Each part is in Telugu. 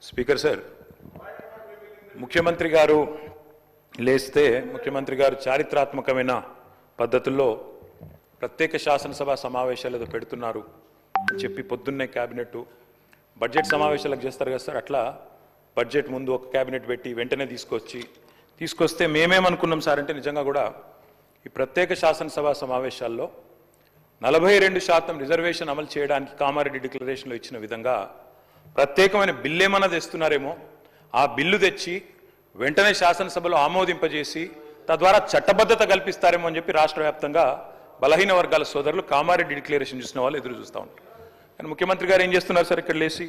స్పీకర్ సార్, ముఖ్యమంత్రి గారు లేస్తే ముఖ్యమంత్రి గారు చారిత్రాత్మకమైన పద్ధతుల్లో ప్రత్యేక శాసనసభ సమావేశాలు ఏదో పెడుతున్నారు అని చెప్పి పొద్దున్నే క్యాబినెట్ బడ్జెట్ సమావేశాలకు చేస్తారు కదా సార్, అట్లా బడ్జెట్ ముందు ఒక క్యాబినెట్ పెట్టి వెంటనే తీసుకొస్తే మేమేమనుకున్నాం సార్ అంటే నిజంగా కూడా ఈ ప్రత్యేక శాసనసభ సమావేశాల్లో 42% రిజర్వేషన్ అమలు చేయడానికి కామారెడ్డి డిక్లరేషన్లో ఇచ్చిన విధంగా ప్రత్యేకమైన బిల్లు ఏమన్నా తెస్తున్నారేమో, ఆ బిల్లు తెచ్చి వెంటనే శాసనసభలో ఆమోదింపజేసి తద్వారా చట్టబద్ధత కల్పిస్తారేమో అని చెప్పి రాష్ట్ర వ్యాప్తంగా బలహీన వర్గాల సోదరులు కామారెడ్డి డిక్లరేషన్ చూసిన వాళ్ళు ఎదురు చూస్తూ ఉంటారు. కానీ ముఖ్యమంత్రి గారు ఏం చేస్తున్నారు సార్, ఇక్కడ లేచి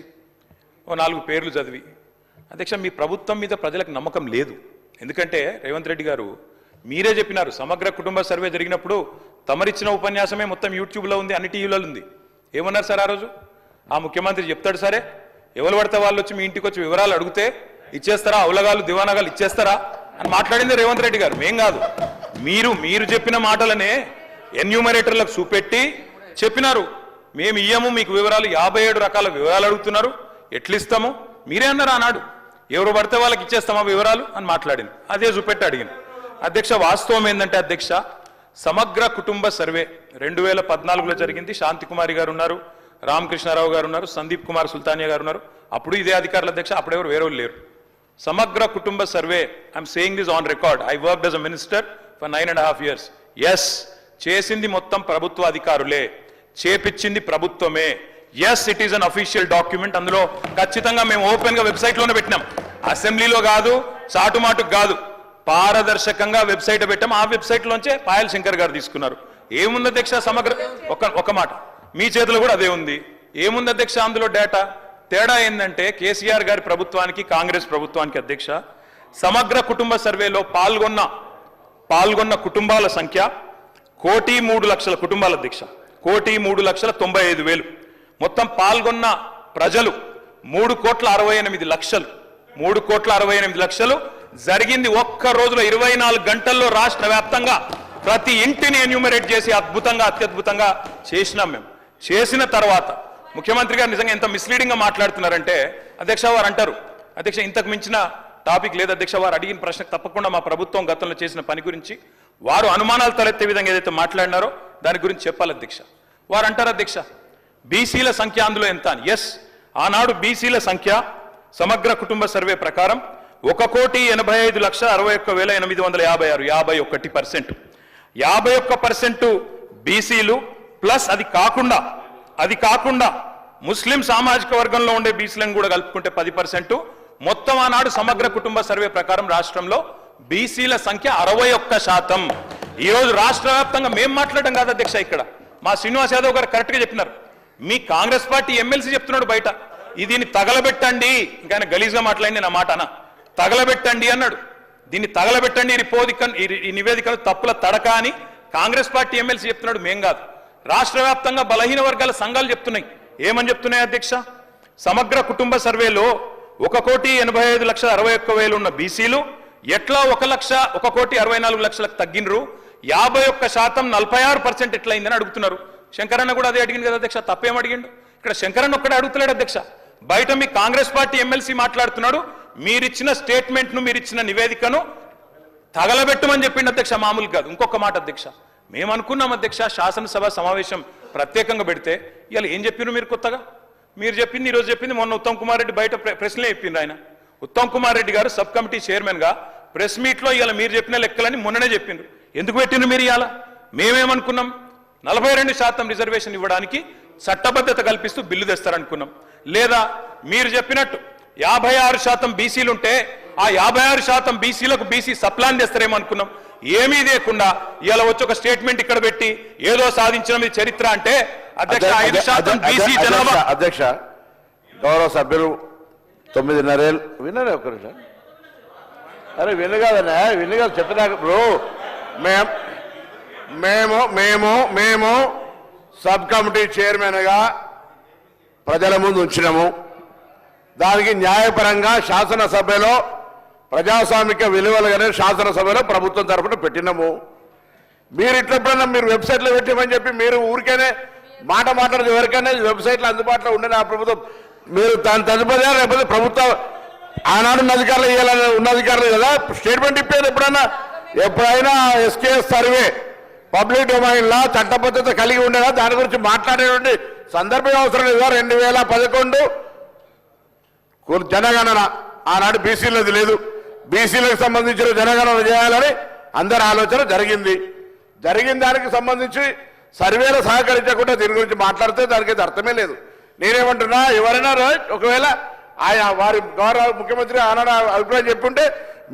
ఓ 4 పేర్లు చదివి, అధ్యక్ష మీ ప్రభుత్వం మీద ప్రజలకు నమ్మకం లేదు. ఎందుకంటే రేవంత్ రెడ్డి గారు మీరే చెప్పినారు, సమగ్ర కుటుంబ సర్వే జరిగినప్పుడు తమరిచ్చిన ఉపన్యాసమే మొత్తం యూట్యూబ్లో ఉంది, అన్ని టీవీలలో ఉంది. ఏమన్నారు సార్ ఆ రోజు? ఆ ముఖ్యమంత్రి చెప్తాడు సరే, ఎవరు పడితే వాళ్ళు వచ్చి మీ ఇంటికి వచ్చి వివరాలు అడిగితే ఇచ్చేస్తారా, అవులగాలు దివానాగాలు ఇచ్చేస్తారా అని మాట్లాడింది రేవంత్ రెడ్డి గారు, మేం కాదు. మీరు చెప్పిన మాటలనే ఎన్యూమరేటర్లకు చూపెట్టి చెప్పినారు, మేము ఇయ్యము మీకు వివరాలు, 57 రకాల వివరాలు అడుగుతున్నారు, ఎట్లిస్తాము మీరే అన్నారు ఆనాడు, ఎవరు పడితే వాళ్ళకి ఇచ్చేస్తామా వివరాలు అని మాట్లాడింది, అదే చూపెట్టి అడిగింది. అధ్యక్ష వాస్తవం ఏంటంటే అధ్యక్ష, సమగ్ర కుటుంబ సర్వే 2014లో జరిగింది. శాంతికుమారి గారు ఉన్నారు, రామకృష్ణారావు గారు ఉన్నారు, సందీప్ కుమార్ సుల్తానియా గారు ఉన్నారు, అప్పుడు ఇదే అధికారుల అధ్యక్ష, అప్పుడెవరు వేరే లేరు. సమగ్ర కుటుంబ survey, I'm saying this on record, I worked as a minister for 9.5 years. Yes, చేసింది మొత్తం ప్రభుత్వ అధికారులే, చేపించింది ప్రభుత్వమే. Yes, it is an official document. అందులో ఖచ్చితంగా మేము ఓపెన్ గా వెబ్సైట్ లోనే పెట్టినాం, అసెంబ్లీలో కాదు, చాటుమాటుకు కాదు, పారదర్శకంగా వెబ్సైట్ పెట్టాం. ఆ వెబ్సైట్ లోంచే పాయల్ శంకర్ గారు తీసుకున్నారు. ఏముంది అధ్యక్ష సమగ్ర, ఒక మాట మీ చేతిలో కూడా అదే ఉంది. ఏముంది అధ్యక్ష అందులో డేటా? తేడా ఏంటంటే కేసీఆర్ గారి ప్రభుత్వానికి కాంగ్రెస్ ప్రభుత్వానికి అధ్యక్ష, సమగ్ర కుటుంబ సర్వేలో పాల్గొన్న కుటుంబాల సంఖ్య 1,03,00,000 కుటుంబాల అధ్యక్ష, 1,03,95,000. మొత్తం పాల్గొన్న ప్రజలు 3,68,00,000. 3,68,00,000 జరిగింది ఒక్క రోజులో, 24 గంటల్లో రాష్ట్ర వ్యాప్తంగా ప్రతి ఇంటిని ఎన్యూమరేట్ చేసి అత్యద్భుతంగా చేసినాం మేము. చేసిన తర్వాత ముఖ్యమంత్రి గారు నిజంగా ఎంత మిస్లీడింగ్ గా మాట్లాడుతున్నారంటే అధ్యక్ష, వారు అంటారు అధ్యక్ష ఇంతకు మించిన టాపిక్ లేదు అధ్యక్ష, వారు అడిగిన ప్రశ్నకు తప్పకుండా మా ప్రభుత్వం గతంలో చేసిన పని గురించి వారు అనుమానాలు తలెత్తే విధంగా ఏదైతే మాట్లాడినారో దాని గురించి చెప్పాలి అధ్యక్ష. వారు అంటారు అధ్యక్ష బీసీల సంఖ్య అందులో ఎంత అని. ఎస్, ఆనాడు బీసీల సంఖ్య సమగ్ర కుటుంబ సర్వే ప్రకారం 1,85,61,856, 51%. 51% బీసీలు ప్లస్ అది కాకుండా ముస్లిం సామాజిక వర్గంలో ఉండే బీసీలను కూడా కలుపుకుంటే 10%. మొత్తం ఆనాడు సమగ్ర కుటుంబ సర్వే ప్రకారం రాష్ట్రంలో బీసీల సంఖ్య 61%. ఈ రోజు రాష్ట్ర వ్యాప్తంగా మేము మాట్లాడడం కాదు అధ్యక్ష, ఇక్కడ మా శ్రీనివాస్ యాదవ్ గారు కరెక్ట్ గా చెప్పినారు. మీ కాంగ్రెస్ పార్టీ ఎమ్మెల్సీ చెప్తున్నాడు బయట, దీన్ని తగలబెట్టండి, ఇంకా ఆయన గలీజ్గా మాట్లాడింది నా మాట అన్న, తగలబెట్టండి అన్నాడు. దీన్ని తగలబెట్టండి, ఈ నివేదికను తప్పుల తడక అని కాంగ్రెస్ పార్టీ ఎమ్మెల్సీ చెప్తున్నాడు, మేం కాదు. రాష్ట్ర వ్యాప్తంగా బలహీన వర్గాల సంఘాలు చెప్తున్నాయి. ఏమని చెప్తున్నాయి అధ్యక్ష? సమగ్ర కుటుంబ సర్వేలో 1,85,61,000 ఉన్న బీసీలు ఎట్లా 1,64,00,000 తగ్గినరు, 51% 46% ఎట్లయిందని అడుగుతున్నారు. శంకరన్న కూడా అదే అడిగింది కదా అధ్యక్ష, తప్పేం అడిగిండు? ఇక్కడ శంకరన్న ఒక్కడే అడుగుతున్నాడు అధ్యక్ష, బయట మీ కాంగ్రెస్ పార్టీ ఎమ్మెల్సీ మాట్లాడుతున్నాడు, మీరిచ్చిన స్టేట్మెంట్ను మీరిచ్చిన నివేదికను తగలబెట్టమని చెప్పిండు అధ్యక్ష, మామూలు కాదు. ఇంకొక మాట అధ్యక్ష, మేము అనుకున్నాం అధ్యక్ష శాసనసభ సమావేశం ప్రత్యేకంగా పెడితే ఇవాళ ఏం చెప్పినారు మీరు కొత్తగా? మీరు చెప్పింది ఈరోజు చెప్పింది మొన్న ఉత్తమ్ కుమార్ రెడ్డి బయట ప్రెస్లే చెప్పిండు. ఆయన ఉత్తమ్ కుమార్ రెడ్డి గారు సబ్ కమిటీ చైర్మన్ గా ప్రెస్ మీట్ లో ఇవాళ మీరు చెప్పిన లెక్కలని మొన్ననే చెప్పిండ్రు. ఎందుకు పెట్టిండ్రు మీరు ఇవాళ? మేమేమనుకున్నాం, 42% రిజర్వేషన్ ఇవ్వడానికి చట్టబద్ధత కల్పిస్తూ బిల్లు తెస్తారనుకున్నాం. లేదా మీరు చెప్పినట్టు 56% బీసీలుంటే ఆ 56% బీసీలకు బీసీ సప్లాన్ చేస్తారేమో అనుకున్నాం. ఏమీ లేకుండా ఇలా వచ్చి ఒక స్టేట్మెంట్ ఇక్కడ పెట్టి ఏదో సాధించిన చరిత్ర అంటే అధ్యక్ష 5% బీసీ జనాభా. అధ్యక్ష గౌరవ సభ్యులు 9:30 ఏళ్ళు విన్నారే ఒక్క నిమిషం. అరే వినగాదన్నా, వినగా చెప్పినా బ్రో, మేము సబ్ కమిటీ చైర్మన్గా ప్రజల ముందు ఉంచినాము. దానికి న్యాయపరంగా శాసనసభలో ప్రజాస్వామిక విలువలుగానే శాసనసభలో ప్రభుత్వం తరఫున పెట్టినాము. మీరు ఇట్లప్పుడన్నా మీరు వెబ్సైట్లో పెట్టామని చెప్పి మీరు ఊరికేనే మాట మాట్లాడదు, ఎవరికైనా వెబ్సైట్లో అందుబాటులో ఉండే ఆ ప్రభుత్వం మీరు దాని తదుపరి లేకపోతే ప్రభుత్వం ఆనాడు ఉన్న అధికారులు ఇవ్వాలని ఉన్న అధికారులు కదా స్టేట్మెంట్ ఇప్పేది ఎప్పుడైనా ఎస్కేఎస్ సర్వే పబ్లిక్ డొమైన్ లా చట్టబద్ధత కలిగి ఉండేలా దాని గురించి మాట్లాడేటువంటి సందర్భం అవసరం లేదా 2011 జనగణన ఆనాడు బీసీలది లేదు బీసీలకు సంబంధించిన జనగణన చేయాలని అందరి ఆలోచన జరిగింది దానికి సంబంధించి సర్వేలు సహకరించకుండా దీని గురించి మాట్లాడితే దానికి అర్థమే లేదు నేనేమంటున్నా ఎవరైనా ఒకవేళ ఆయా వారి గౌరవ ముఖ్యమంత్రి ఆనాడు అభిప్రాయం చెప్పుంటే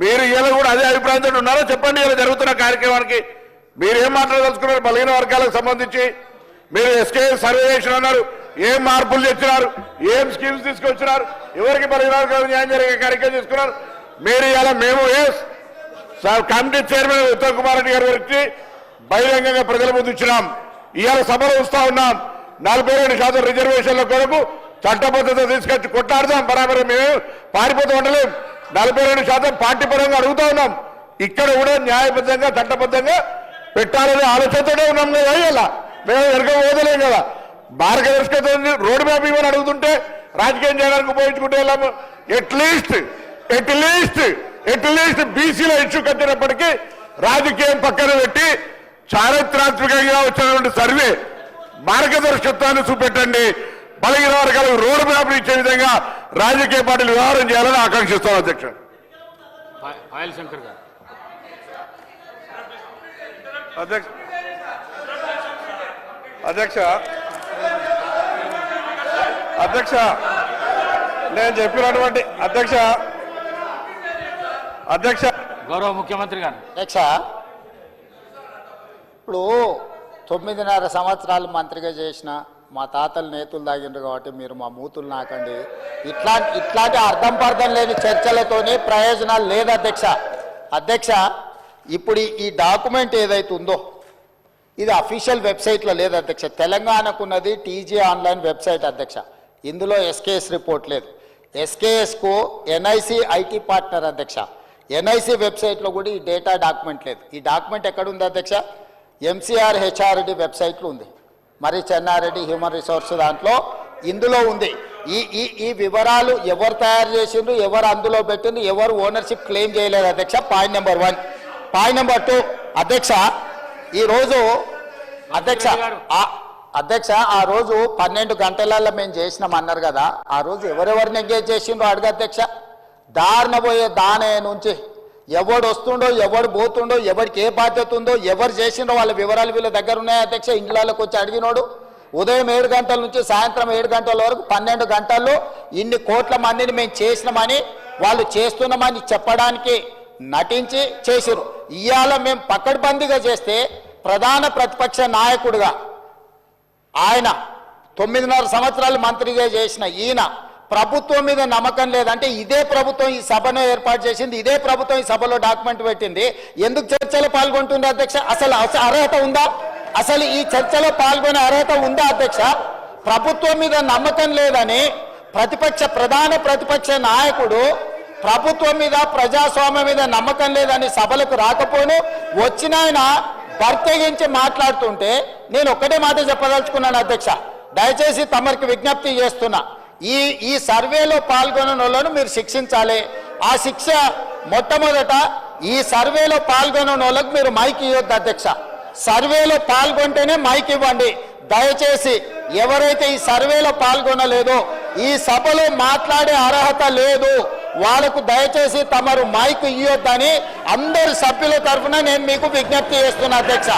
మీరు ఇలా కూడా అదే అభిప్రాయంతో ఉన్నారో చెప్పండి ఇలా జరుగుతున్న కార్యక్రమానికి మీరేం మాట్లాడదలుచుకున్నారు బలహీన వర్గాలకు సంబంధించి మీరు ఎస్కే సర్వే చేసిన అన్నారు ఏం మార్పులు తెచ్చినారు ఏం స్కీమ్స్ తీసుకొచ్చినారు ఎవరికి బలహీన వర్గాలకు న్యాయం జరిగే కార్యక్రమం తీసుకున్నారు మీరు ఇలా మేము కమిటీ చైర్మన్ ఉత్తమ్ కుమార్ రెడ్డి గారి గురించి బహిరంగంగా ప్రజల ముందు ఇచ్చినాం ఇవాళ సభలో వస్తా ఉన్నాం 42% రిజర్వేషన్ల కొరకు చట్టబద్ధత తీసుకొచ్చి కొట్లాడదాం బరాబర్ మేము పారిపోతూ ఉండలేం 42% పార్టీ పరంగా అడుగుతా ఉన్నాం ఇక్కడ కూడా న్యాయబద్ధంగా చట్టబద్ధంగా పెట్టాలనే ఆలోచనతోనే ఉన్నాం కదా ఇలా మేము వెనక పోదలేం కదా మార్గదర్శకత రోడ్ మ్యాప్ ఇవ్వని అడుగుతుంటే రాజకీయం చేయడానికి ఉపయోగించుకుంటే వెళ్ళాము ఎట్లీస్ట్ బీసీల ఇష్యూ కట్టినప్పటికీ రాజకీయం పక్కన పెట్టి చారిత్రాత్మకంగా వచ్చినటువంటి సర్వే మార్గదర్శకత్వాన్ని చూపెట్టండి బలహీన వర్గాలకు రోడ్ మ్యాప్ ఇచ్చే విధంగా రాజకీయ పార్టీలు వ్యవహారం చేయాలని ఆకాంక్షిస్తాం అధ్యక్ష పాయల్ శంకర్ గారు అధ్యక్ష నేను చెప్పినటువంటి అధ్యక్ష గౌరవ ముఖ్యమంత్రి గారు అధ్యక్ష ఇప్పుడు 9.5 సంవత్సరాలు మంత్రిగా చేసిన మా తాతలు నేతులు తాగిండ్రు కాబట్టి మీరు మా మూతులు నాకండి ఇట్లాంటి అర్థం పర్థం లేని చర్చలతోని ప్రయోజనాలు లేదు అధ్యక్ష ఇప్పుడు ఈ డాక్యుమెంట్ ఏదైతే ఉందో ఇది అఫీషియల్ వెబ్సైట్లో లేదు అధ్యక్ష తెలంగాణకున్నది టీజీ ఆన్లైన్ వెబ్సైట్ అధ్యక్ష ఇందులో ఎస్కేఎస్ రిపోర్ట్ లేదు ఎస్కేఎస్కు ఎన్ఐసి ఐటీ పార్ట్నర్ అధ్యక్ష ఎన్ఐసి వెబ్సైట్లో కూడా ఈ డేటా డాక్యుమెంట్ లేదు ఈ డాక్యుమెంట్ ఎక్కడుంది అధ్యక్ష ఎంసీఆర్ హెచ్ఆర్డి వెబ్సైట్లో ఉంది మరి చెన్నారెడ్డి హ్యూమన్ రిసోర్స్ దాంట్లో ఇందులో ఉంది ఈ వివరాలు ఎవరు తయారు చేసిండ్రు ఎవరు అందులో పెట్టిండ్రు ఎవరు ఓనర్షిప్ క్లెయిమ్ చేయలేదు అధ్యక్ష పాయింట్ నెంబర్ 1 పాయింట్ నెంబర్ 2 అధ్యక్ష ఈరోజు అధ్యక్ష ఆ రోజు 12 గంటలలో మేము చేసినాం అన్నారు కదా ఆ రోజు ఎవరెవరిని ఎంగేజ్ చేసిండ్రో అడుగు అధ్యక్ష దారిన పోయే దానే నుంచి ఎవడు వస్తుండో ఎవడు పోతుండో ఎవరికి ఏ బాధ్యత ఉందో ఎవరు చేసిండో వాళ్ళ వివరాలు వీళ్ళ దగ్గర ఉన్నాయి అధ్యక్ష ఇండ్లలోకి వచ్చి అడిగినోడు ఉదయం 7 గంటల నుంచి సాయంత్రం 7 గంటల వరకు 12 గంటల్లో ఇన్ని కోట్ల మందిని మేము చేసినామని వాళ్ళు చేస్తున్నామని చెప్పడానికి నటించి చేసిరు ఇవాళ మేము పకడ్బందీగా చేస్తే ప్రధాన ప్రతిపక్ష నాయకుడిగా ఆయన 9.5 సంవత్సరాలు మంత్రిగా చేసిన ఈయన ప్రభుత్వం మీద నమ్మకం లేదంటే ఇదే ప్రభుత్వం ఈ సభను ఏర్పాటు చేసింది ఇదే ప్రభుత్వం ఈ సభలో డాక్యుమెంట్ పెట్టింది ఎందుకు చర్చలో పాల్గొంటుంది అధ్యక్ష అసలు అర్హత ఉందా అసలు ఈ చర్చలో పాల్గొనే అర్హత ఉందా అధ్యక్ష ప్రభుత్వం మీద నమ్మకం లేదని ప్రధాన ప్రతిపక్ష నాయకుడు ప్రభుత్వం మీద ప్రజాస్వామ్యం మీద నమ్మకం లేదని సభలకు రాకపోను వచ్చిన ఆయన బర్తెగించి మాట్లాడుతుంటే నేను ఒక్కటే మాట చెప్పదలుచుకున్నాను అధ్యక్ష దయచేసి తమరికి విజ్ఞప్తి చేస్తున్నా ఈ సర్వేలో పాల్గొన్న వాళ్ళను మీరు శిక్షించాలి ఆ శిక్ష మొట్టమొదట ఈ సర్వేలో పాల్గొన్న వాళ్ళకు మీరు మైక్ ఇవ్వద్దు అధ్యక్ష సర్వేలో పాల్గొంటేనే మైక్ ఇవ్వండి దయచేసి ఎవరైతే ఈ సర్వేలో పాల్గొనలేదో ఈ సభలో మాట్లాడే అర్హత లేదు వాళ్ళకు దయచేసి తమరు మైక్ ఇవ్వద్దని అందరి సభ్యుల తరఫున నేను మీకు విజ్ఞప్తి చేస్తున్నా అధ్యక్ష